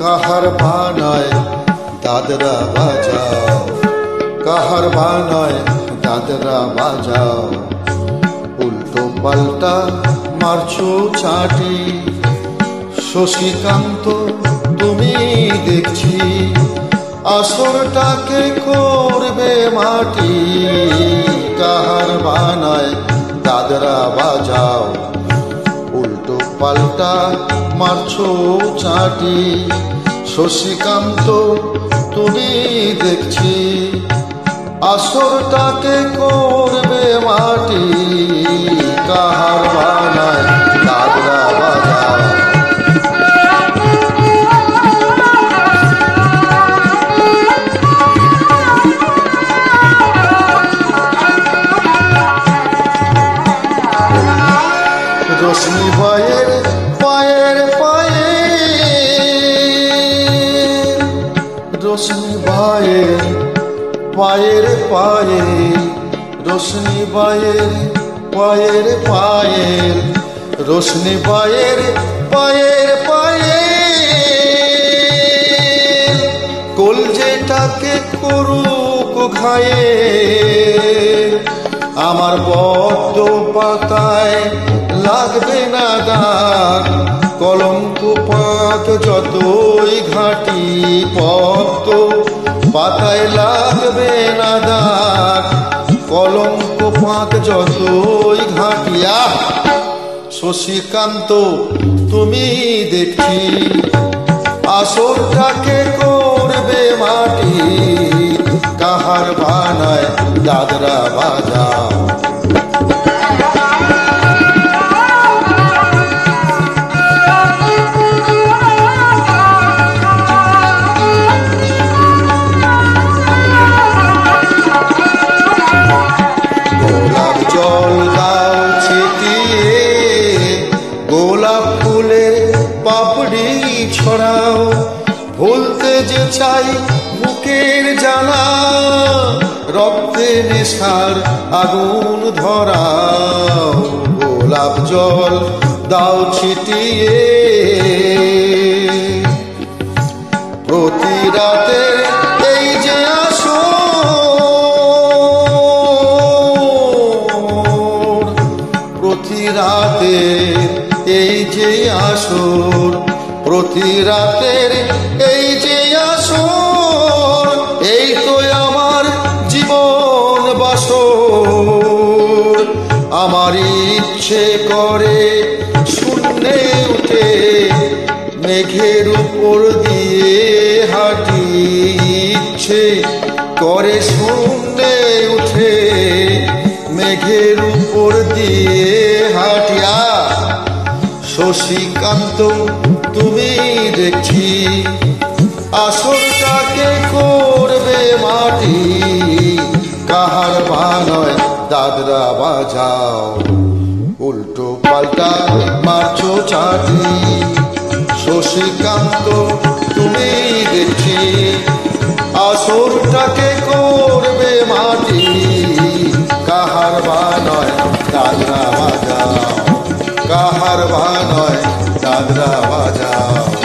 কাহার বানায় দাদরা বাজাও, কাহার বানায় দাদরা বাজাও। উল্টো পাল্টা মারছো চাটি, শশীকান্ত তুমি দেখছি আসরটাকে করবে মাটি। কাহার বানায় দাদরা বাজাও, উল্টো পাল্টা মারছো চাটি। শশীকান্ত তুমি দেখছি আসরটাকে করবে মাটি। কাহার বানায় দাদরা বাজাও। রশ্মি ভাইয়ের পায়ের পায়ে, রশ্মি ভাইয়ের পায়ের পায়ে, রশ্মি ভাইয়ের পায়ের পায়ে, রশ্মি ভাইয়ের পায়ের পায়ে। কলজেটাকে করুক ঘায়ে, আমার বদ্ধ পাতায় লাগবে না দাগ। কলঙ্ক পাত যতই ঘাটি, পদ্ম পাতায় লাগবে না দাগ। কলঙ্ক পাত যতই ঘাটি। শশীকান্ত তুমি দেখছি আসরটাকে করবে মাটি। কাহার বানায় দাদরা বাজাও। গোলাপ জল দাও ছিটিয়ে, গোলাপ ফুলের পাপড়ি ছড়াও। ভুলতে যে চাই বুকের জ্বালা, রক্তে নেশার আগুন ধরাও। গোলাপ জল দাও ছিটিয়ে, প্রতি রাতে এই যে আসর, প্রতি রাতে এই যে আসর, প্রতি রাতের এই যে আসর। এই তো আমার জীবন বাসর। আমার ইচ্ছে করে শূন্যে উঠে মেঘের উপর দিয়ে হাঁটি। ইচ্ছে করে শূন্যে উঠে মেঘের উপর দিয়ে হাঁটিয়া। শশীকান্ত তুমি দেখছি আসরটাকে করবে মাটি। কাহার বানায় দাদরা বাজাও, উল্টো পাল্টা মারছো চাটি। শশীকান্ত তুমি দেখছি আসরটাকে করবে মাটি। কাহার বানায় দাদরা বাজাও, কাহার বানায় দাদরা বাজাও।